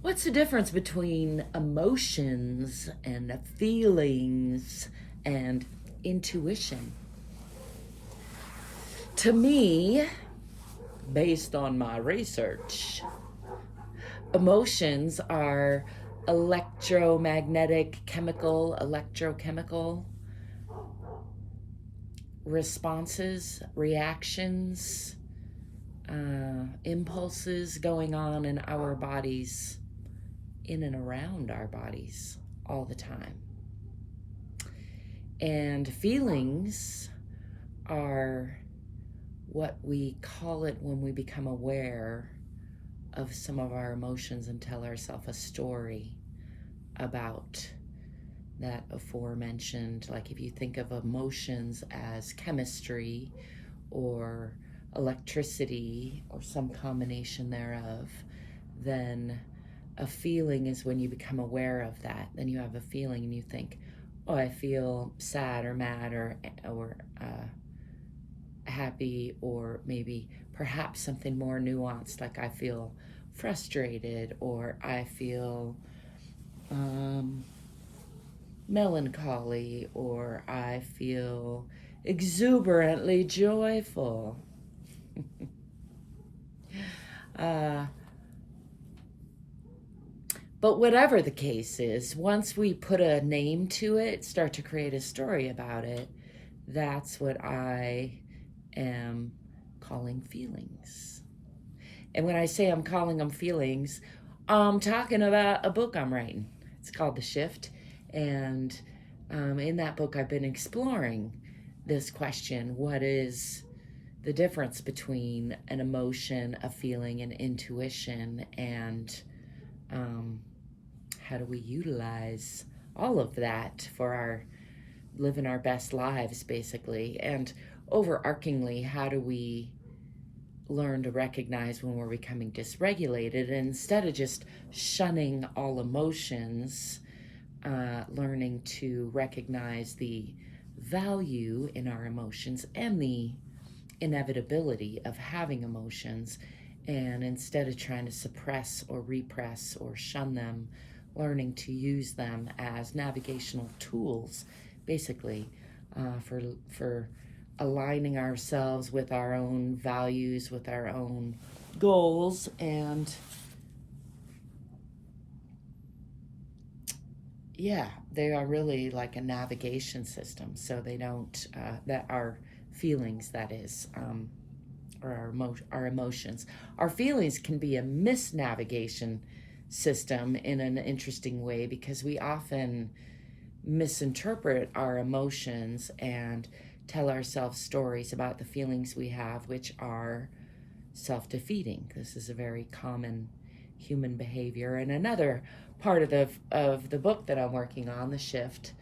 What's the difference between emotions and feelings and intuition? To me, based on my research, emotions are electrochemical responses, reactions, impulses going on in our bodies, in and around our bodies all the time. And feelings are what we call it when we become aware of some of our emotions and tell ourselves a story about that aforementioned. Like if you think of emotions as chemistry or electricity or some combination thereof, then a feeling is when you become aware of that. Then you have a feeling and you think, oh, I feel sad or mad or happy, or maybe perhaps something more nuanced, like I feel frustrated, or I feel melancholy, or I feel exuberantly joyful. But whatever the case is, once we put a name to it, start to create a story about it, that's what I am calling feelings. And when I say I'm calling them feelings, I'm talking about a book I'm writing. It's called The Shift. And in that book, I've been exploring this question: what is the difference between an emotion, a feeling, and intuition? And how do we utilize all of that for our living our best lives, basically? And overarchingly, how do we learn to recognize when we're becoming dysregulated, and instead of just shunning all emotions, learning to recognize the value in our emotions and the inevitability of having emotions, and instead of trying to suppress or repress or shun them, learning to use them as navigational tools, basically, for aligning ourselves with our own values, with our own goals, and yeah, they are really like a navigation system. So they don't, that our feelings, that is, or our emotions. Our feelings can be a misnavigation system in an interesting way, because we often misinterpret our emotions and tell ourselves stories about the feelings we have, which are self-defeating. This is a very common human behavior. And another part of the book that I'm working on, The Shift,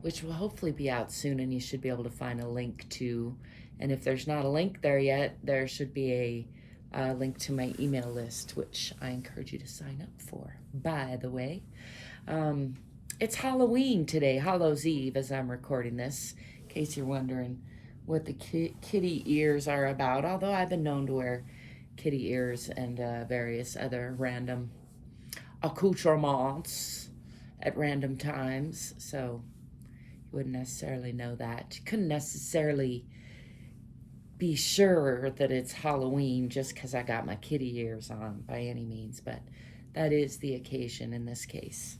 which will hopefully be out soon, and you should be able to find a link to. And if there's not a link there yet, there should be a link to my email list, which I encourage you to sign up for, by the way. It's Halloween today, Hallows Eve, as I'm recording this, in case you're wondering what the kitty ears are about. Although I've been known to wear kitty ears and various other random accoutrements at random times, so you wouldn't necessarily know that. You couldn't necessarily be sure that it's Halloween just because I got my kitty ears on, by any means, but that is the occasion in this case.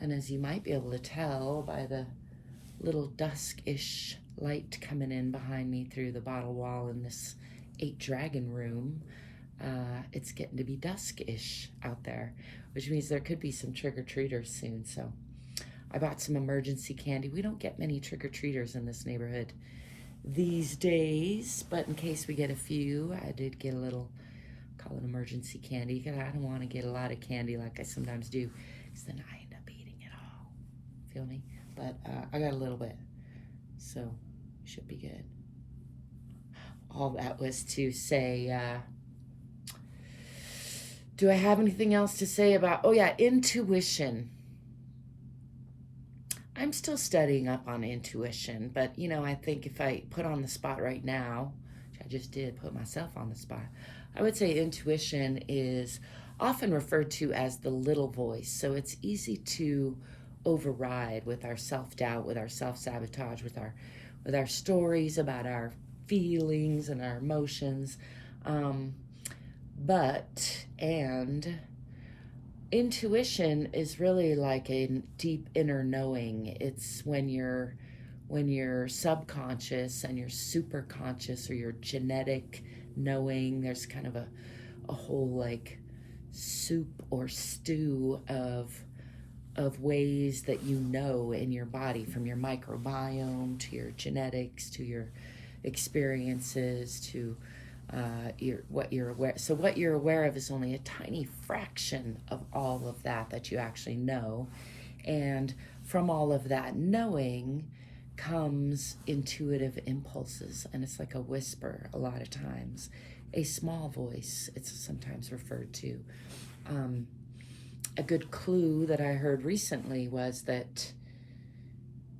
And as you might be able to tell by the little dusk-ish light coming in behind me through the bottle wall in this 8-dragon room, it's getting to be dusk-ish out there, which means there could be some trick-or-treaters soon. So I bought some emergency candy. We don't get many trick-or-treaters in this neighborhood these days, but in case we get a few, I did get a little, call it emergency candy, because I don't want to get a lot of candy like I sometimes do, because then I end up eating it all. Feel me? But I got a little bit, so should be good. All that was to say, do I have anything else to say about, oh yeah, intuition. I'm still studying up on intuition, but I think if I put on the spot right now, which I just did put myself on the spot. I would say intuition is often referred to as the little voice. So it's easy to override with our self-doubt, with our self-sabotage, with our stories about our feelings and our emotions. And intuition is really like a deep inner knowing. It's when your subconscious and your super conscious or your genetic knowing, there's kind of a whole like soup or stew of ways that you know in your body, from your microbiome to your genetics to your experiences to what you're aware. So what you're aware of is only a tiny fraction of all of that you actually know. And from all of that knowing comes intuitive impulses, and it's like a whisper a lot of times, a small voice, it's sometimes referred to. A good clue that I heard recently was that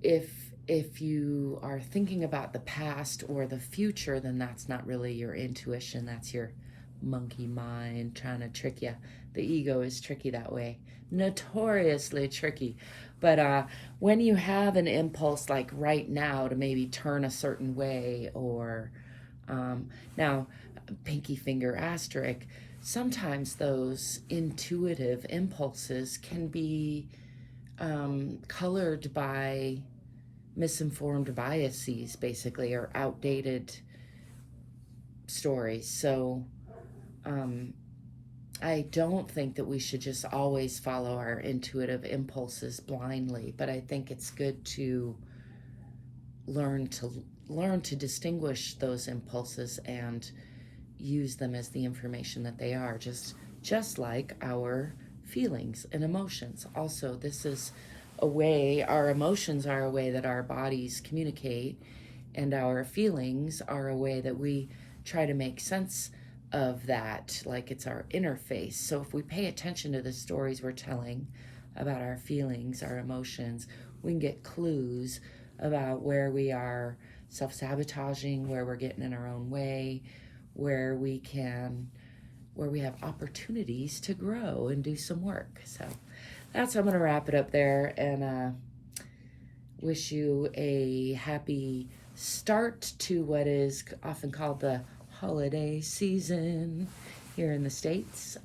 if you are thinking about the past or the future, then that's not really your intuition. That's your monkey mind trying to trick you. The ego is tricky that way, notoriously tricky. But when you have an impulse like right now to maybe turn a certain way, or now, pinky finger asterisk, sometimes those intuitive impulses can be colored by misinformed biases, basically, or outdated stories. So I don't think that we should just always follow our intuitive impulses blindly, but I think it's good to learn to distinguish those impulses and use them as the information that they are, just like our feelings and emotions. Also, this is a way, our emotions are a way that our bodies communicate, and our feelings are a way that we try to make sense of that, like it's our interface. So if we pay attention to the stories we're telling about our feelings, our emotions, we can get clues about where we are self-sabotaging, where we're getting in our own way, where we have opportunities to grow and do some work. So that's how I'm going to wrap it up there, and wish you a happy start to what is often called the holiday season here in the States.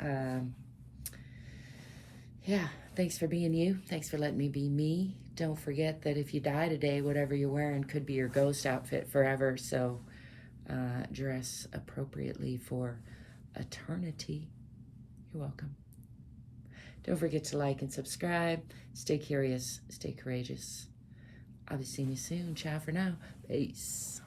Yeah, thanks for being you. Thanks for letting me be me. Don't forget that if you die today, whatever you're wearing could be your ghost outfit forever. So dress appropriately for eternity. You're welcome. Don't forget to like and subscribe. Stay curious. Stay courageous. I'll be seeing you soon. Ciao for now. Peace.